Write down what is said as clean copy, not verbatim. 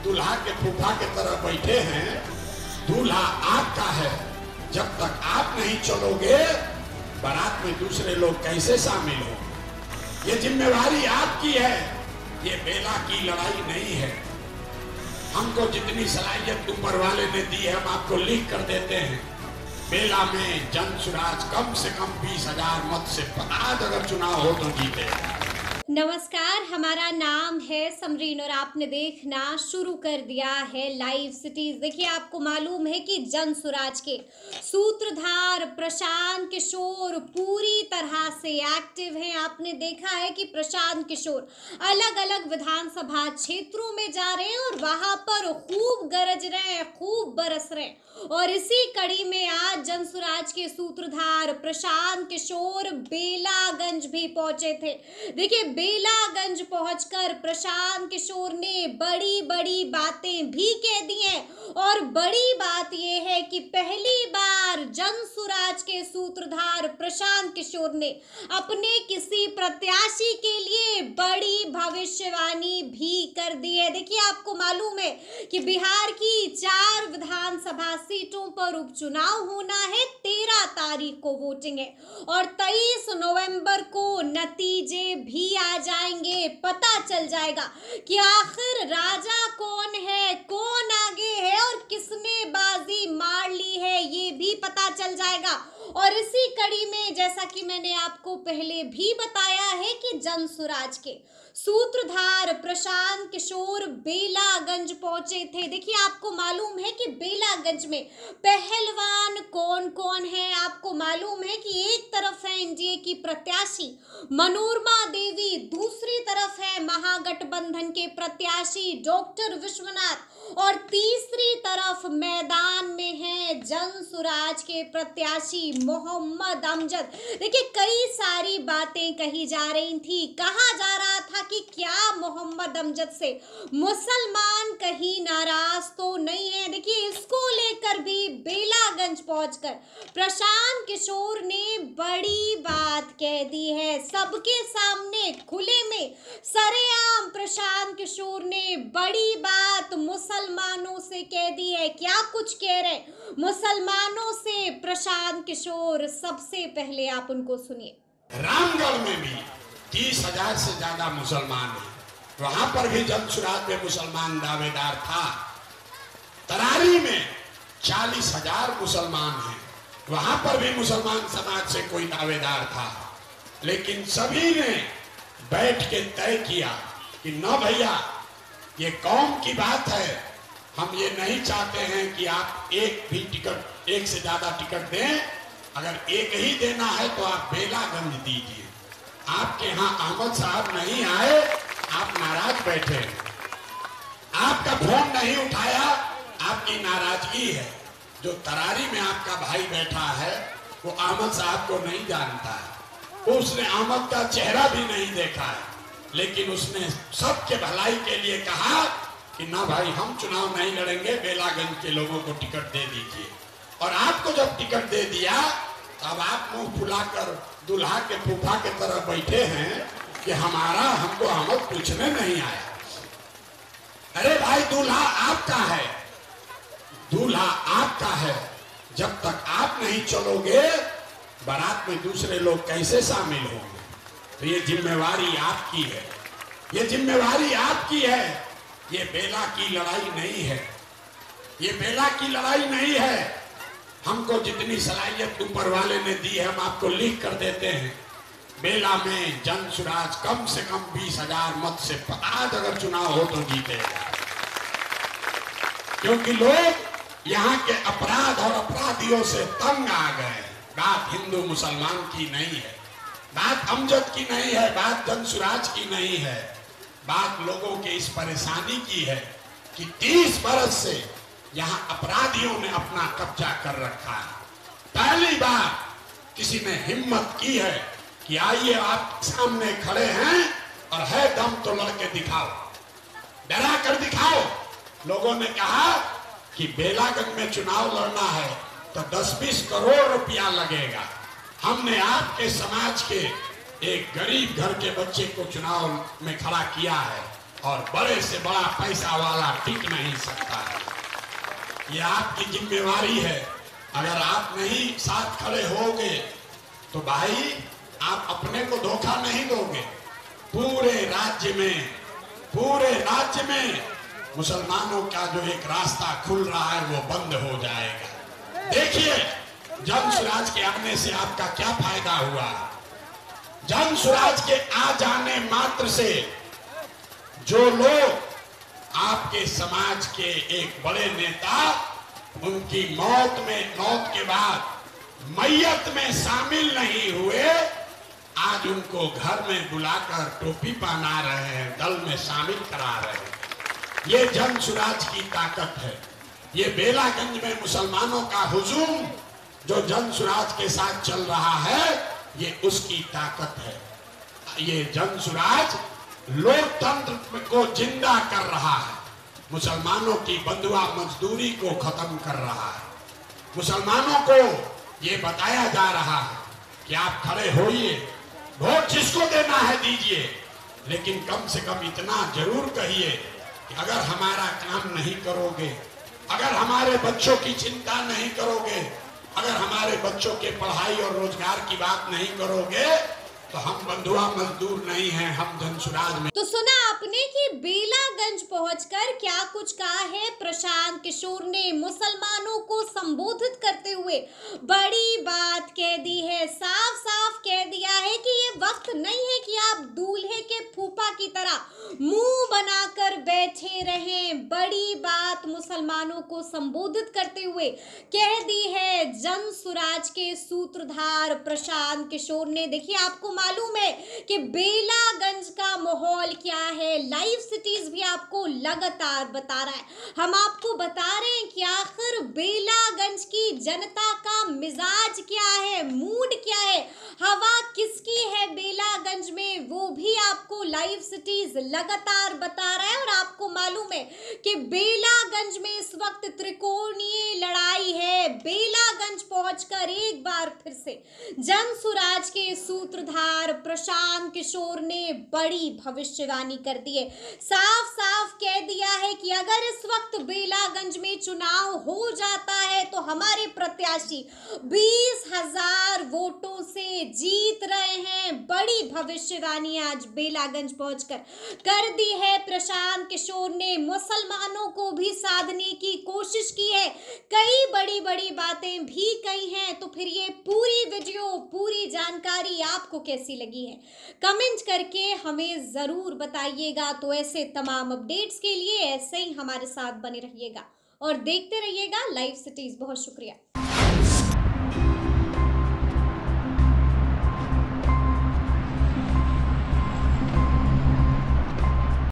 दूल्हा के फूफा के तरह बैठे हैं। दूल्हा आपका है, जब तक आप नहीं चलोगे बारात में दूसरे लोग कैसे शामिल हो। ये जिम्मेवारी आपकी है, ये बेला की लड़ाई नहीं है। हमको जितनी सलाहियत ऊपर वाले ने दी है हम आपको लिख कर देते हैं। बेला में जनसुराज कम से कम 20,000 मत से आज अगर चुनाव हो तो जीतेगा। नमस्कार, हमारा नाम है समरीन और आपने देखना शुरू कर दिया है लाइव सिटीज। देखिए, आपको मालूम है कि जनसुराज के सूत्रधार प्रशांत किशोर पूरी तरह से एक्टिव हैं। आपने देखा है कि प्रशांत किशोर अलग अलग विधानसभा क्षेत्रों में जा रहे हैं और वहां पर खूब गरज रहे हैं, खूब बरस रहे हैं। और इसी कड़ी में आज जनसुराज के सूत्रधार प्रशांत किशोर बेलागंज भी पहुंचे थे। देखिए, बेलागंज पहुंचकर प्रशांत किशोर ने बड़ी बड़ी बातें भी कह दी हैं और बड़ी बात यह है कि पहली बार जनसुराज के सूत्रधार प्रशांत किशोर ने अपने किसी प्रत्याशी के लिए बड़ी भविष्यवाणी भी कर दी है। देखिए, आपको मालूम है कि बिहार की 4 विधानसभा सीटों पर उपचुनाव होना है। 13 तारीख को वोटिंग है और 23 नवंबर को नतीजे भी आ जाएंगे। पता चल जाएगा कि आखिर राजा कौन है, कौन आगे है और किसने बाजी मार ली है, ये भी पता चल जाएगा। और इसी कड़ी में जैसा कि मैंने आपको पहले भी बताया है कि जनसुराज के सूत्रधार प्रशांत किशोर बेलागंज पहुंचे थे। देखिए, आपको मालूम है कि बेलागंज में पहलवान कौन कौन है। आपको मालूम है कि एक तरफ है एनडीए की प्रत्याशी मनोरमा देवी, दूसरी तरफ है महागठबंधन के प्रत्याशी डॉक्टर विश्वनाथ और तीसरी तरफ मैदान में है जनसुराज के प्रत्याशी मोहम्मद अमजद। देखिए, कई सारी बातें कही जा रही थी। कहा जा रहा था कि क्या मोहम्मद अमजद से मुसलमान कहीं नाराज तो नहीं है। देखिए, इसको लेकर भी बेलागंज पहुंचकर प्रशांत किशोर ने बड़ी बात कह दी है। सबके सामने खुले में सरेआम प्रशांत किशोर ने बड़ी बात मुसलमानों से कह दी है। क्या कुछ कह रहे मुसलमानों से प्रशांत किशोर, सबसे पहले आप उनको सुनिए। रामगढ़ में भी 30,000 से ज्यादा मुसलमान हैं, वहां पर भी जनसुराज में मुसलमान दावेदार था। तरारी में 40,000 मुसलमान हैं, वहां पर भी मुसलमान समाज से कोई दावेदार था। लेकिन सभी ने बैठ के तय किया कि न भैया, ये कौम की बात है, हम ये नहीं चाहते हैं कि आप एक भी टिकट, एक से ज्यादा टिकट दें। अगर एक ही देना है तो आप बेलागंज दीजिए। आपके यहाँ अहमद साहब नहीं आए, आप नाराज बैठे, आपका फोन नहीं उठाया, आपकी नाराजगी है। जो तरारी में आपका भाई बैठा है वो अहमद साहब को नहीं जानता है, उसने अहमद का चेहरा भी नहीं देखा है, लेकिन उसने सबके भलाई के लिए कहा कि ना भाई, हम चुनाव नहीं लड़ेंगे, बेलागंज के लोगों को टिकट दे दीजिए। और आपको जब टिकट दे दिया तब आप मुंह फुलाकर दूल्हा के फूफा के तरह बैठे हैं कि हमको अहमद पूछने नहीं आया। अरे भाई, दूल्हा आपका है, दूल्हा आपका है, जब तक आप नहीं चलोगे बारात में दूसरे लोग कैसे शामिल होंगे। तो ये जिम्मेवारी आपकी है, ये जिम्मेवारी आपकी है। ये बेला की लड़ाई नहीं है, ये बेला की लड़ाई नहीं है। हमको जितनी सलाहियत ऊपर वाले ने दी है हम आपको लिख कर देते हैं। बेला में जनसुराज कम से कम 20,000 मत से आज अगर चुनाव हो तो जीतेगा। क्योंकि लोग यहाँ के अपराध और अपराधियों से तंग आ गए। बात हिंदू मुसलमान की नहीं है, बात अमजद की नहीं है, बात जनसुराज की नहीं है, बात लोगों के इस परेशानी की है कि 30 बरस से यहाँ अपराधियों ने अपना कब्जा कर रखा है। पहली बार किसी ने हिम्मत की है कि आइए, आप सामने खड़े हैं और है दम तो लड़के दिखाओ, डरा कर दिखाओ। लोगों ने कहा कि बेलागंज में चुनाव लड़ना है तो 10-20 करोड़ रुपया लगेगा। हमने आपके समाज के एक गरीब घर के बच्चे को चुनाव में खड़ा किया है, और बड़े से बड़ा पैसा वाला टिक नहीं सकता है। ये आपकी जिम्मेवारी है। अगर आप नहीं साथ खड़े होगे तो भाई आप अपने को धोखा नहीं दोगे। पूरे राज्य में मुसलमानों का जो एक रास्ता खुल रहा है वो बंद हो जाएगा। देखिए जन स्वराज के आने से आपका क्या फायदा हुआ। जन स्वराज के आ जाने मात्र से जो लोग आपके समाज के एक बड़े नेता उनकी मौत के बाद मैयत में शामिल नहीं हुए, आज उनको घर में बुलाकर टोपी पहना रहे हैं, दल में शामिल करा रहे हैं। ये जन स्वराज की ताकत है। ये बेलागंज में मुसलमानों का हुजूम जो जन स्वराज के साथ चल रहा है, ये उसकी ताकत है। ये जन स्वराज लोकतंत्र को जिंदा कर रहा है। मुसलमानों की बंधुआ मजदूरी को खत्म कर रहा है। मुसलमानों को ये बताया जा रहा है कि आप खड़े होइए, वोट जिसको देना है दीजिए, लेकिन कम से कम इतना जरूर कहिए कि अगर हमारा काम नहीं करोगे, अगर हमारे बच्चों की चिंता नहीं करोगे, अगर हमारे बच्चों के पढ़ाई और रोजगार की बात नहीं करोगे तो हम बंधुआ मजदूर नहीं हैं, हम जन स्वराज में। तो सुना आपने कि बेलागंज पहुंचकर क्या कुछ कहा है प्रशांत किशोर ने। मुसलमानों को संबोधित करते हुए बड़ी बात कह दी है। साफ साफ कह दिया है कि ये वक्त नहीं है कि आप दूल्हे के फूफा की तरह मुंह बनाकर बैठे रहें। बड़ी बात मुसलमानों को संबोधित करते हुए कह दी है जन स्वराज के सूत्रधार प्रशांत किशोर ने। देखिए आपको मालूम है कि बेलागंज का माहौल क्या है। लाइव सिटीज भी आपको लगातार बता रहा है। हम आपको बता रहे हैं कि आखिर बेलागंज की जनता का मिजाज क्या है, मूड क्या है, हवा किसकी है बेलागंज में, वो भी आपको लाइव सिटीज लगातार बता रहा है। और आपको मालूम है कि बेलागंज में इस वक्त त्रिकोणीय लड़ाई है। बेलागंज पहुंचकर एक बार फिर से जन स्वराज के सूत्रधार प्रशांत किशोर ने बड़ी भविष्यवाणी कर दी है। साफ साफ कह दिया है कि अगर इस वक्त बेलागंज में चुनाव हो जाता है तो हमारे प्रत्याशी 20,000 वोटों से जीत रहे हैं। बड़ी भविष्यवाणी आज बेलागंज पहुंचकर कर दी है प्रशांत किशोर ने। मुसलमानों को भी साधने की कोशिश की है, कई बड़ी बड़ी बातें भी कही हैं। तो फिर ये पूरी वीडियो, पूरी जानकारी आपको कैसी लगी है कमेंट करके हमें जरूर बताइएगा। तो ऐसे तमाम अपडेट्स के लिए ऐसे ही हमारे साथ बने रहिएगा और देखते रहिएगा लाइव सिटीज। बहुत शुक्रिया।